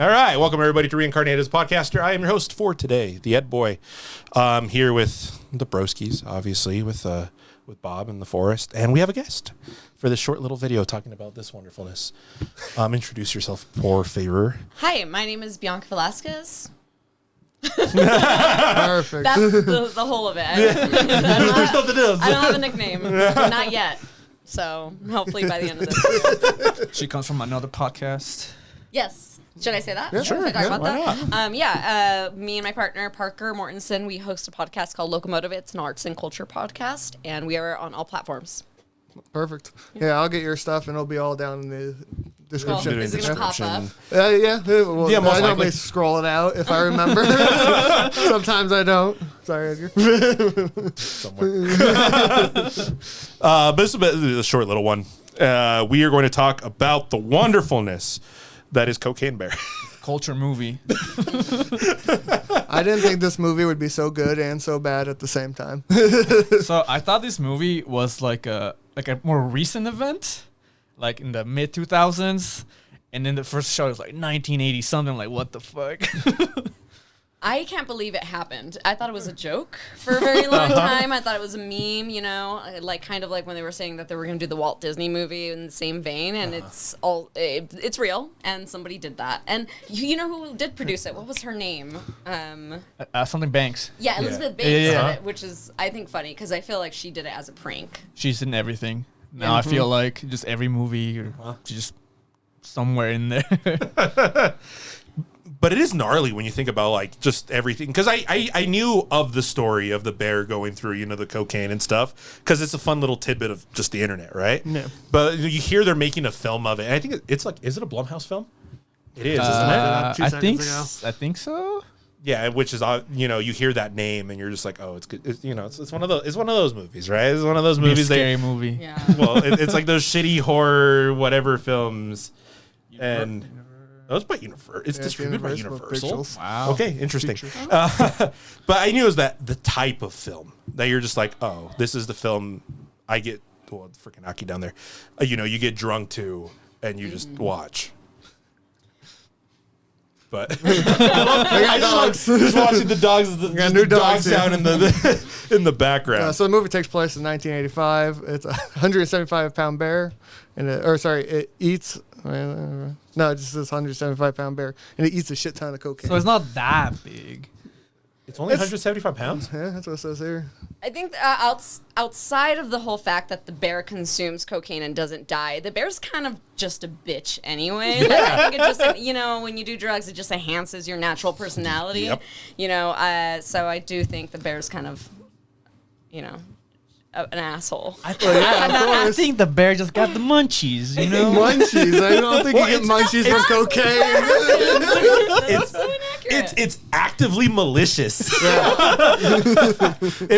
All right, welcome everybody to Reincarnated podcaster. I am your host for today, the Ed Boy. Here with the Broskies, obviously, with Bob in the forest, and we have a guest for this short little video talking about this wonderfulness. Introduce yourself, por favor. Hi, my name is Bianca Velasquez. Perfect. That's the whole of it. There's nothing else. I don't have a nickname, not yet. So hopefully by the end of this video. She comes from another podcast. Yes. Should I say that? Yeah, sure. Should I talk about Why that? Me and my partner, Parker Mortensen, we host a podcast called Locomotive. It's an arts and culture podcast, and we are on all platforms. Perfect. Yeah, I'll get your stuff, and it'll be all down in the description. Well, is it going to pop up? Yeah. Well, Yeah, most I normally likely. scroll it out if I remember. Sometimes I don't. Sorry, Edgar. Somewhere. But this is a short little one. We are going to talk about the wonderfulness that is Cocaine Bear. Culture movie. I didn't think this movie would be so good and so bad at the same time. So I thought this movie was like a more recent event, like in the mid 2000s, and then the first show was like 1980 something. Like what the fuck? I can't believe it happened. I thought it was a joke for a very long time. I thought it was a meme, you know, like kind of like when they were saying that they were going to do the Walt Disney movie in the same vein, and it's real, and somebody did that. And you know who did produce it? What was her name? Something Banks. Yeah, Elizabeth Banks did it, which is, I think, funny because I feel like she did it as a prank. She's in everything. Now I feel like just every movie, she's just somewhere in there. But it is gnarly when you think about like just everything, because I knew of the story of the bear going through, you know, the cocaine and stuff, because it's a fun little tidbit of just the internet, right? Yeah. But you hear they're making a film of it. And I think it's like, is it a Blumhouse film? It is, isn't it? 2 I seconds think so. Yeah, which is, you know, you hear that name and you're just like, oh, it's good. It's, you know, it's one of those movies, right? It's one of those movies. Scary movie. Yeah. Well, it's like those shitty horror whatever films, and. Oh, it's by Universal. It's distributed by Universal. Wow. Okay, interesting. But I knew it was the type of film that you're just like, oh, this is the film I get. Well, it's freaking Aki down there. You know, you get drunk to, and you just watch. But I just watching the dogs. got new dogs sound in the in the background. So the movie takes place in 1985. It's a 175-pound bear, and it eats. No, it just this 175-pound bear, and it eats a shit ton of cocaine. So it's not that big. It's only 175 pounds. Yeah, that's what it says here. I think outside of the whole fact that the bear consumes cocaine and doesn't die, the bear's kind of just a bitch anyway. Like, I think it just, you know, when you do drugs, it just enhances your natural personality. Yep. You know, so I do think the bear's kind of, you know, an asshole. I think the bear just got the munchies, you know? Munchies. I don't think you get munchies from cocaine. That's so inaccurate. It's actively malicious. It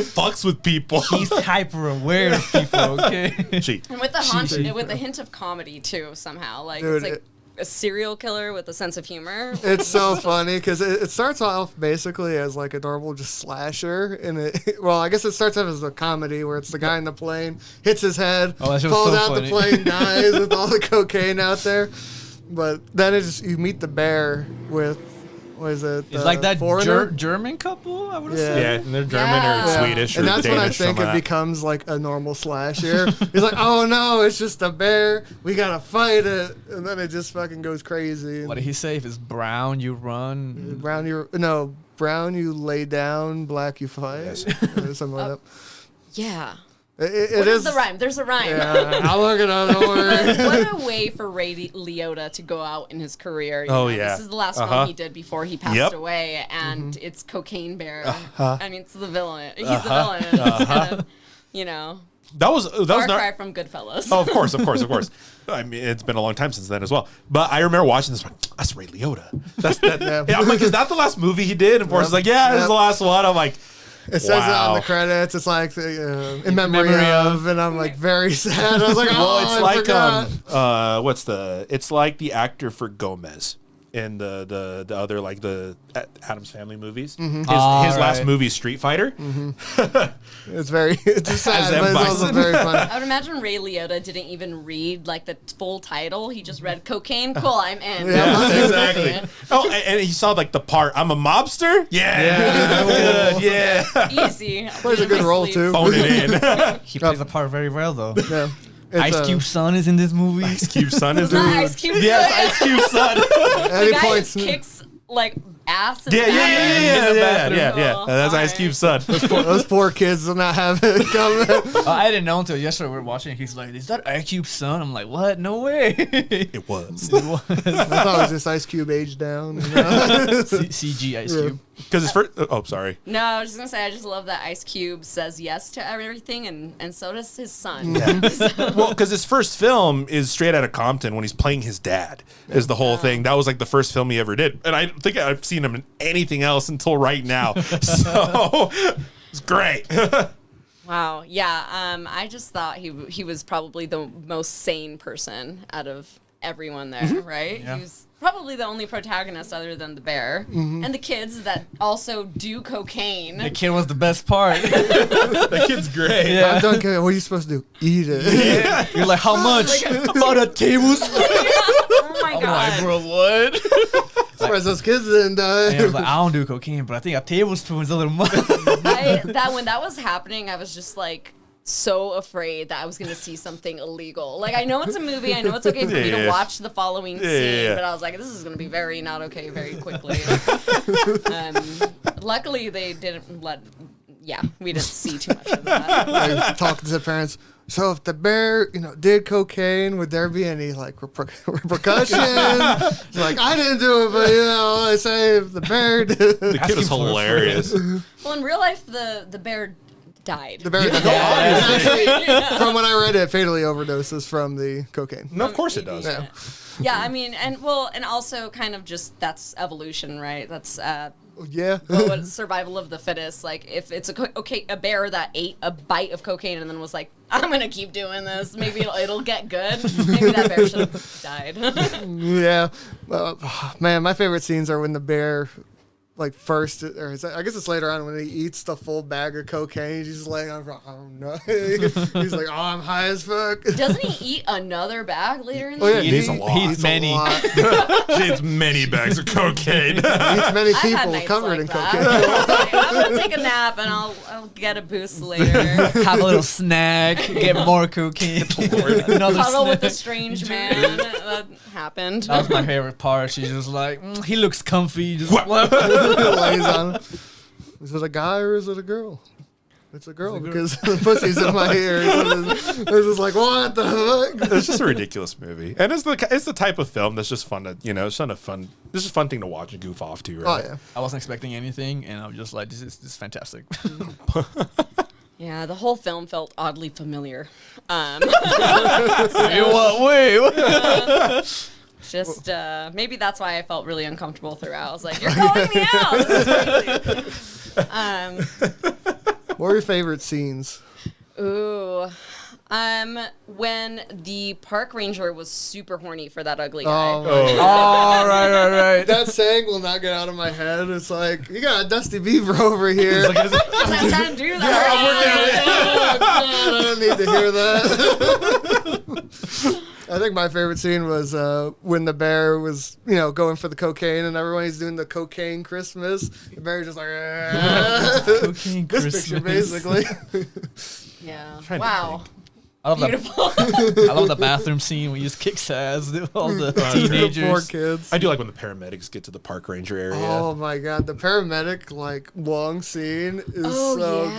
fucks with people. He's hyper aware of people, okay? Gee. And with the hint of comedy too, somehow. Like, Dude, it's like a serial killer with a sense of humor. It's so funny because it starts off basically as like a normal just slasher, and I guess it starts off as a comedy where it's the guy in the plane hits his head, that shit was falls so out funny. the plane, dies with all the cocaine out there. But then you meet the bear with what is it? It's like that foreigner? German couple, I would Yeah. say. Yeah, and they're German Yeah. or Swedish or and that's Danish. when I think it becomes like a normal slasher. He's like, oh no, it's just a bear. We gotta fight it, and then it just fucking goes crazy. What did he say? If it's brown, you run. Brown, you lay down. Black, you fight. Yes. Or something like that. Yeah. It What is is the rhyme? There's a rhyme. Yeah, I'll look it up. Don't worry. What a way for Ray Liotta to go out in his career. You Oh, know? yeah. This is the last film he did before he passed away, and it's Cocaine Bear. I mean, it's the villain. He's the villain. And it's kind of, you know, That was far not. cry from Goodfellas. Oh, of course. I mean, it's been a long time since then as well. But I remember watching this one. That's Ray Liotta. That's that. Yeah, I'm like, is that the last movie he did? And Forrest is like, yeah, this is the last one. I'm like, It says it on the credits. It's like in memory of, and I'm like very sad. I was like, oh, well, it's I forgot. like it's like the actor for Gomez. in the other like the Addams Family movies. Mm-hmm. His Right. last movie is Street Fighter. It's sad, M. but it's also Bison. very funny. I would imagine Ray Liotta didn't even read like the full title. He just read cocaine. Cool, I'm in. Yeah, exactly. Oh, and he saw like the part. I'm a mobster. Yeah, good. Yeah, Easy. Plays a good role too. phone it in. He plays the part very well though. Yeah. It's, Ice Cube's son is in this movie. Ice Cube's son is Not in Ice Cube. Yes, Ice Cube's son. At The any guy point, kicks like ass. In Yeah, the yeah, bathroom. yeah, In the yeah, bathroom. yeah, yeah. Oh, That's Ice alright. Cube's son. those poor kids do not have it coming. I didn't know until yesterday we were watching. He's like, "Is that Ice Cube's son?" I'm like, "What? No way." It was I thought it was just Ice Cube aged down. You know? CG Ice Cube. because his first. Oh, sorry. No, I was just gonna say I just love that Ice Cube says yes to everything, and so does his son. Well, because his first film is straight out of Compton when he's playing his dad. Is the whole thing. That was like the first film he ever did, and I don't think I've seen him in anything else until right now. So it's great. Wow. Yeah. I just thought he was probably the most sane person out of everyone there, right? Yeah. He was probably the only protagonist other than the bear and the kids that also do cocaine. The kid was the best part. That kid's great. Yeah. I don't care. What are you supposed to do? Eat it. You're like, how much? About a tablespoon. Oh my I'm god. like, bro, what? Surprised those kids didn't die. And I was like, I don't do cocaine, but I think a tablespoon is a little much. When that was happening, I was just like so afraid that I was gonna see something illegal. Like I know it's a movie, I know it's okay for me to Yeah. watch the following Yeah, scene, yeah. but I was like, this is gonna be very not okay very quickly. Luckily, they didn't let. Yeah, we didn't see too much of that. Like, talking to the parents. So if the bear, did cocaine, would there be any like repercussions? Like I didn't do it, but I say if the bear did. The kid is him for a hilarious. Well, in real life, the bear died. The bear did. From when I read it, fatally overdoses from the cocaine. No, of course it does. Yeah. Yeah, I mean, and also kind of just that's evolution, right? That's Yeah. what survival of the fittest. Like if it's a bear that ate a bite of cocaine and then was like, I'm gonna keep doing this. Maybe it'll get good. Maybe that bear should have died. Yeah. Man, my favorite scenes are when the bear, like first, or I guess it's later on when he eats the full bag of cocaine. He's just laying on. Oh no. He's like, oh, I'm high as fuck. Doesn't he eat another bag later in the Oh yeah, He eats a lot. He He eats eats many. a lot. She eats many bags of cocaine. He eats many I've had people nights covered like in that. cocaine. I'm gonna take a nap and I'll get a boost later. Have a little snack, get more cocaine. Another Cuddle with a snack. strange man. That happened. That was my favorite part. She's just like, he looks comfy. Just Lays on him. Is it a guy or is it a girl? It's a girl because the pussy's in my ear. It's just like, what the fuck? It's just a ridiculous movie, and it's the type of film that's just fun to it's kind of fun. This is a fun thing to watch and goof off to, Oh right? yeah. I wasn't expecting anything, and I'm just like, this is fantastic. Yeah, the whole film felt oddly familiar. In what way? Just maybe that's why I felt really uncomfortable throughout. I was like, "You're calling me out." This is crazy. What are your favorite scenes? Ooh, when the park ranger was super horny for that ugly guy. Oh, right. That saying will not get out of my head. It's like, you got a Dusty Beaver over here. I'm trying to do that. I don't need to hear that. I think my favorite scene was when the bear was, going for the cocaine and everybody's doing the cocaine Christmas. The bear's just like, Cocaine this Christmas. picture basically. Yeah. Trying to Wow. I love Beautiful. I love the bathroom scene when he just kicks ass. All the The teenagers. poor kids. I do like when the paramedics get to the park ranger area. Oh my god, the paramedic long scene is Oh so yeah,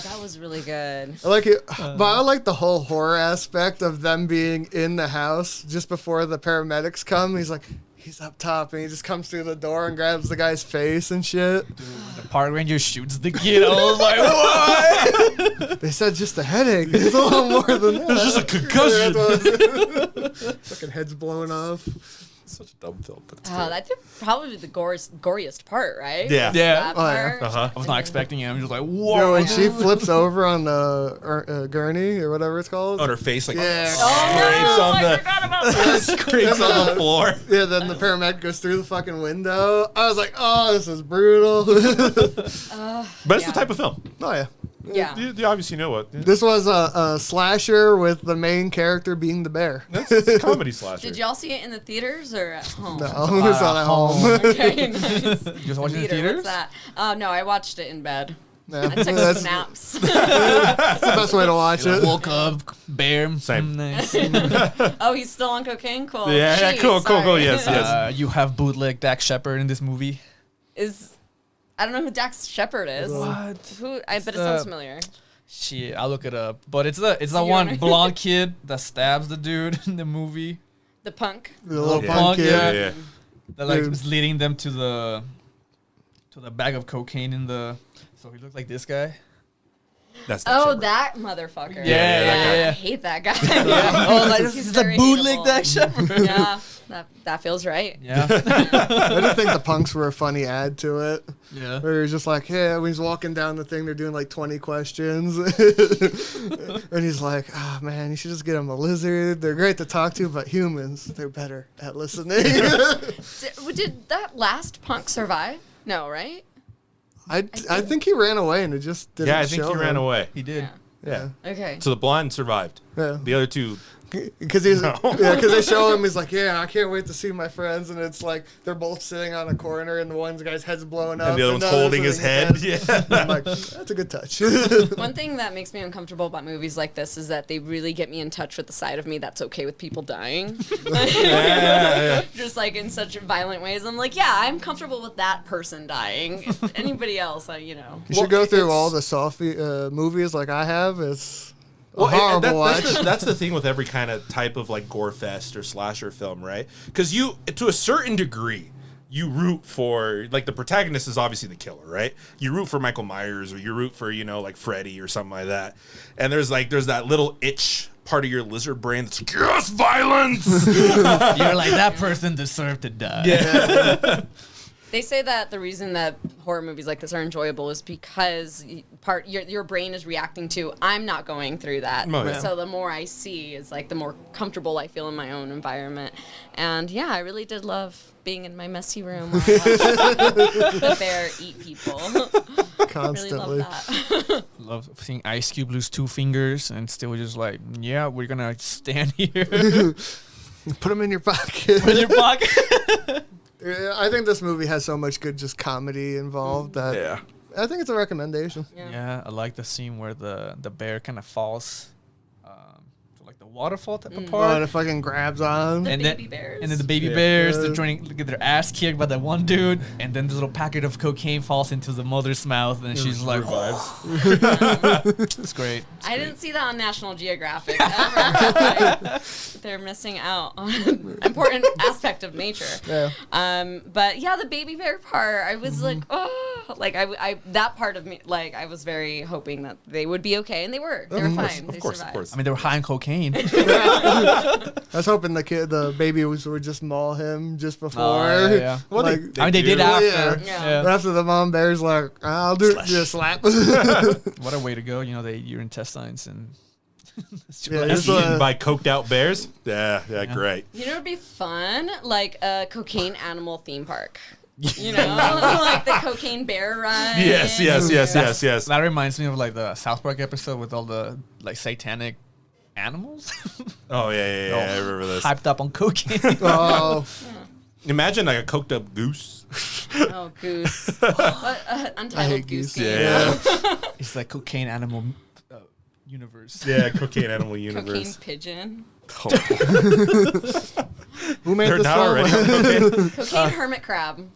good. that was really good. I like it, but I like the whole horror aspect of them being in the house just before the paramedics come. He's like, he's up top, and he just comes through the door and grabs the guy's face and shit. The park ranger shoots the kid. I was like, what? They said just a headache. It's a little more than that. It's just a concussion. Fucking head's blowing off. Such a dumb film, but it's Oh, great. that's probably the goriest part, right? Yeah. Yeah. That Oh, yeah. part. Uh-huh. I was not expecting it. I'm just like, You whoa. know, when she flips over on the gurney or whatever it's called. On her face, like Yeah. scrapes Oh, on I the forgot about that. scrapes on the floor. Yeah, then the paramedic goes through the fucking window. I was like, oh, this is brutal. But it's the type of film. Oh, yeah. Yeah. You obviously know what. This was a slasher with the main character being the bear. That's a comedy slasher. Did y'all see it in the theaters or at home? No, it was not at home. Okay, nice. You just watching the theaters? What's that? No, I watched it in bed. Yeah. I took some That's naps. the best way to watch I it. woke up, bear. Same. Nice. Oh, he's still on cocaine? Cool. Yeah, Jeez, cool, sorry. yes. You have bootleg Dak Shepard in this movie. I don't know who Dax Shepard is. What? But it sounds familiar. Shit, I'll look it up. But it's the You one wanna- blonde kid that stabs the dude in the movie. The punk. The little Yeah. punk kid. Yeah. That like Dude. is leading them to the bag of cocaine in the. So he looked like this guy. That's Oh, Shepard. that motherfucker. Yeah. I hate that guy. Oh, like this He's is the very bootleg hateable. Dak Shepard. Yeah, that feels right. Yeah. I just think the punks were a funny add to it. Yeah. Where he's just like, yeah, when he's walking down the thing, they're doing like 20 questions. And he's like, oh man, you should just get him a lizard. They're great to talk to, but humans, they're better at listening. Did that last punk survive? No, right? I think he ran away and it just didn't Yeah, I think show he ran him. Oh, away. He did. Yeah. Okay. So the blonde survived. Yeah. The other two. Because they show him, he's like, yeah, I can't wait to see my friends, and it's like they're both sitting on a corner, and the one guy's head's blowing up, And the other one's other's holding his head. Yeah. I'm like, that's a good touch. One thing that makes me uncomfortable about movies like this is that they really get me in touch with the side of me that's okay with people dying. Yeah. Just like in such violent ways. I'm like, yeah, I'm comfortable with that person dying. If anybody else, you know. You should go through all the Sophie movies like I have. It's a Well, horrible watch. that's the thing with every kind of type of like gore fest or slasher film, right? Because you, to a certain degree, you root for, like, the protagonist is obviously the killer, right? You root for Michael Myers, or you root for, like Freddy or something like that. And there's that little itch part of your lizard brain that's like, yes, violence. You're like, that person deserved to die. Yeah. They say that the reason that horror movies like this are enjoyable is because your brain is reacting to, I'm not going through that. Oh, yeah. So the more I see is like the more comfortable I feel in my own environment. And yeah, I really did love being in my messy room while I watched the bear eat people. Constantly. Really love that. Love seeing Ice Cube lose 2 fingers and still just like, yeah, we're gonna stand here. Put them in your pocket. in your pocket. Yeah, I think this movie has so much good just comedy involved that Yeah. I think it's a recommendation. Yeah, I like the scene where the bear kind of falls to like the waterfall type of Oh, part. and it fucking grabs on. The And baby then, bears. and then the baby Yeah. bears, Yeah. they're trying to get their ass kicked by that one dude, and then this little packet of cocaine falls into the mother's mouth, and she's like, it's great. I didn't see that on National Geographic ever. Like, they're missing out on an important aspect of nature. Yeah. But yeah, the baby bear part, I was like, oh, like I that part of me, like I was very hoping that they would be okay, and they were. They were fine. They Of course, survived. of course. I mean, they were high on cocaine. I was hoping the baby would just maul him just before. yeah. Well, Like, I mean, they did do. after. Yeah. But after the mom bear's like, I'll do it, just slap. What a way to go. You know, they eat your intestines and. Yeah, And this eaten one- by coked out bears? Yeah, great. You know, it'd be fun, like a cocaine animal theme park. You know, like the cocaine bear ride. Yes. That reminds me of like the South Park episode with all the like satanic animals Oh, yeah, I remember this. hyped up on cocaine. Oh, Imagine like a coked up goose. Oh, goose. What, Untitled hate Goose goose. Game. Yeah. It's like cocaine animal universe. Yeah, cocaine animal Cocaine universe. pigeon. who made They're this not film? already on cocaine. Cocaine hermit crab.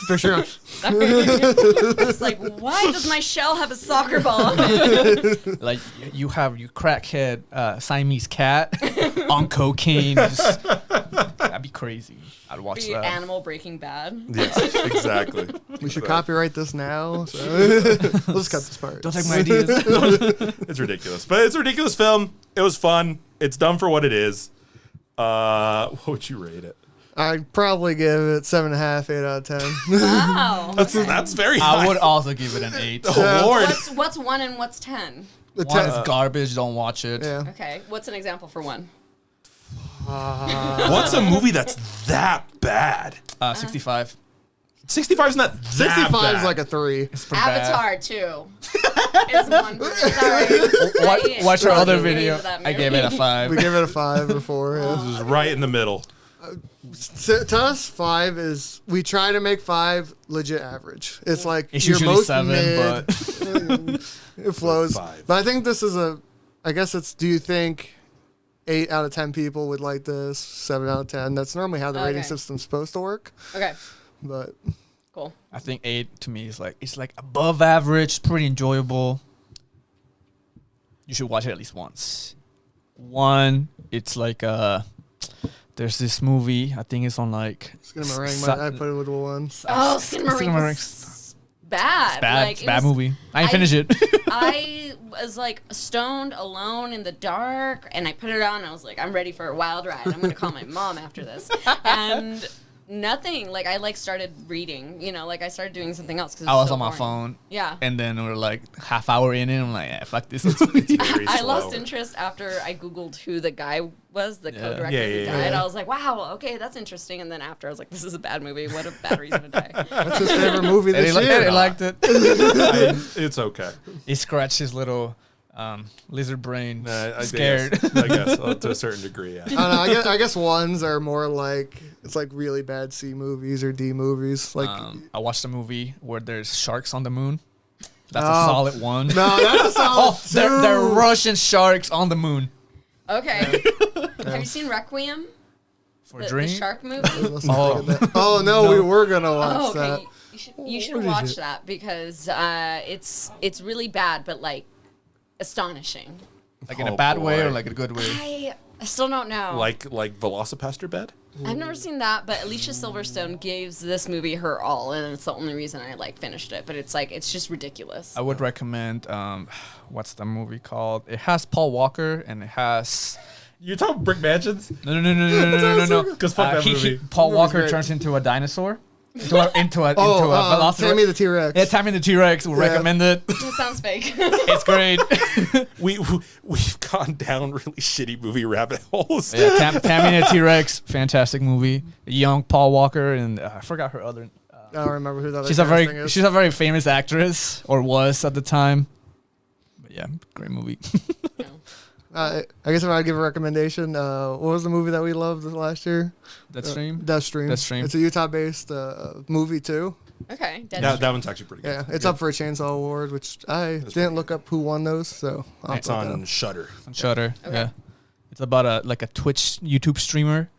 For sure. It's like, why does my shell have a soccer ball on it? Like you have your crackhead Siamese cat on cocaine. That'd be crazy. I'd watch Be that. animal Breaking Bad. Yes, exactly. We should copyright this now. So we'll just cut this part. Don't take my ideas. It's ridiculous. But it's a ridiculous film. It was fun. It's done for what it is. What would you rate it? I'd probably give it 7.5, 8 out of 10. Wow. That's very high. I would also give it an 8. Oh, Lord. What's 1 and what's 10? The One 10 is garbage. Don't watch it. yeah. Okay. What's an example for 1? What's a movie that's that bad? 65. 65 is not that 65 bad. is like a 3. It's pretty bad. Avatar 2 is 1. Sorry. Watch our other Roger video. rated that I gave it a movie. 5. We give it a 5 before. Yeah. This is right in the middle. To us, 5 is, we try to make 5 legit average. It's like It's your usually most 7, mid, but it flows. 5. But I think this is I guess it's, do you think 8 out of 10 people would like this? 7 out of 10. That's normally how the rating Okay. system's supposed to work. Okay. But Cool. I think 8 to me is like, it's like above average, pretty enjoyable. You should watch it at least once. 1, it's like there's this movie, I think it's on like Skinamarink, I put it with 1. Oh, Skinamarink. Bad. It's bad. Like, It's it a bad was- movie. I didn't finish it. I was like stoned alone in the dark and I put it on and I was like, I'm ready for a wild ride. I'm going to call my mom after this. And nothing. Like I started reading, like I started doing something else. Cause I was so on my boring. phone. Yeah. And then we're like half hour in and I'm like, yeah, fuck this. Very I slow. lost interest after I Googled who the guy was, the Yeah. co-director Yeah, who yeah, died. yeah. I was like, wow, okay, that's interesting. And then after I was like, this is a bad movie. What a bad reason to die. That's his favorite movie And this he year. liked it. It's okay. He scratched his little lizard brain. I Scared. I guess to a certain degree. Yeah. I don't know. I guess ones are more like, it's like really bad C movies or D movies. Like I watched a movie where there's sharks on the moon. That's Oh. a solid 1. no, that's a solid They're 2. Russian sharks on the moon. Okay. Have you seen Requiem? For The Dream? shark movie? Oh no, we were gonna watch Oh, that. okay. You should What is watch it? that because it's really bad, but like astonishing. Like in Oh, a bad way or boy. like a good way? I still don't know. Like Velocipaster Bed? I've never seen that, but Alicia Silverstone gives this movie her all, and it's the only reason I finished it. But it's just ridiculous. I would recommend, what's the movie called? It has Paul Walker and it has... You're talking Brick Mansions? No. Because fuck that movie. Paul That was Walker great. turns into a dinosaur. Into a Oh, velociraptor. Tammy the T-Rex. Yeah, Tammy the T-Rex. We'll Yeah. recommend it. That sounds fake. It's great. We've gone down really shitty movie rabbit holes. Yeah, Tammy the T-Rex. Fantastic movie. Young Paul Walker and I forgot her other... I don't remember who that She's a very famous actress, or was at the time. But yeah, great movie. I guess if I give a recommendation, what was the movie that we loved last year? That stream. Deathstream. Deathstream. It's a Utah-based movie too. Okay. That one's actually pretty good. Yeah, it's up for a Chainsaw Award, which I didn't look up who won those, so I'll It's look that on up. Shudder. On Shutter. Okay. Yeah, it's about a Twitch YouTube streamer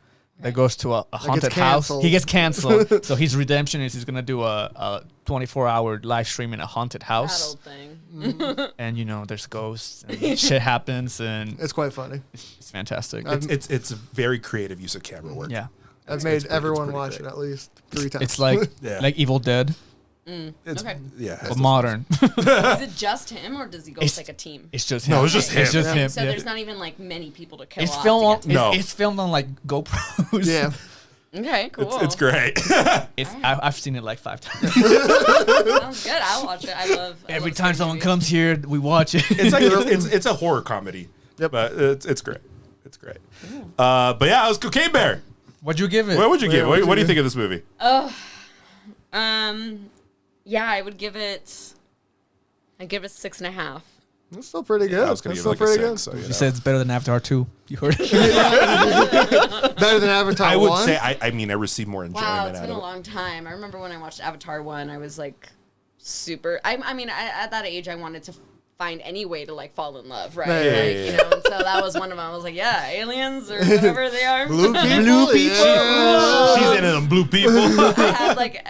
that goes to a haunted house. canceled. He gets canceled, so his redemption is he's gonna do a 24-hour live stream in a haunted That house, old thing. and there's ghosts and shit happens, and It's quite funny. it's fantastic. It's a very creative use of camera work. Yeah, I've It's made pretty- everyone it's pretty watch great. it at least 3 times. it's like Yeah. like Evil Dead, It's, Okay. Yeah. it has but those- modern. Is it just him, or does he go with like a team? It's just him. No, it's just It's him. just him. So yeah. there's not even like many people to kill It's off filmed on. to get to. No. It's filmed on like GoPros. yeah. Okay, cool. It's great. I've seen it like 5 times. Sounds good. I'll watch it. I love Every love time scary someone movies. comes here, we watch it. It's like it's a horror comedy. Yep. But it's great. It's great. But yeah, it was Cocaine Bear. What'd you give it? What would you give? what'd What you do you give? think of this movie? Yeah, I would give it. I'd give it 6.5. That's still pretty good. I was going That's to still give it like pretty a 6. So, good. you You know. said it's better than Avatar 2. You heard it. Better than Avatar I would 1. say I received more enjoyment Wow, it's out been of a it. long time. I remember when I watched Avatar 1, I was like super. At that age, I wanted to find any way to like fall in love, right? Yeah, Like, yeah, you know, and so that was one of them. I was like, yeah, aliens or whatever they are. Blue people. Yeah. She's into them blue people. I had like,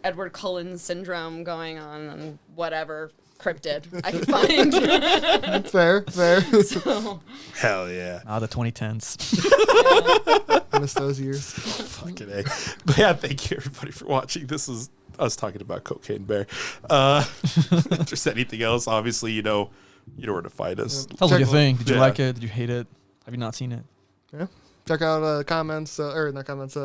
Edward Cullen syndrome going on and whatever cryptid I could find. Fair. So, Hell yeah. The 2010s. Missed those years. Fucking A. But yeah, thank you everybody for watching. This is us talking about Cocaine Bear. If there's anything else, obviously you know where to find us. How was your Check- thing? Did you Yeah. like it? Did you hate it? Have you not seen it? Yeah. Check out comments, or not comments,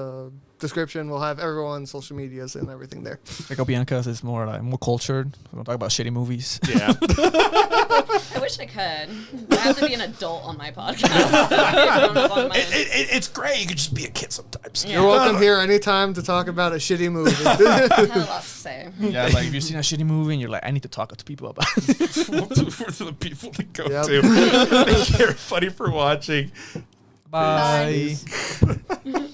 description. We'll have everyone's social medias and everything there. Check out Bianca's. It's more more cultured. We don't talk about shitty movies. Yeah. I wish I could. I have to be an adult on my podcast. Grown-up on mine. It's great. You could just be a kid sometimes. Yeah. You're welcome here anytime to talk about a shitty movie. I have a lot to say. Yeah, like if you've seen a shitty movie and you're like, I need to talk to people about it. For the people to go Yep. to. Thank you, everybody, for watching. Bye. Bye.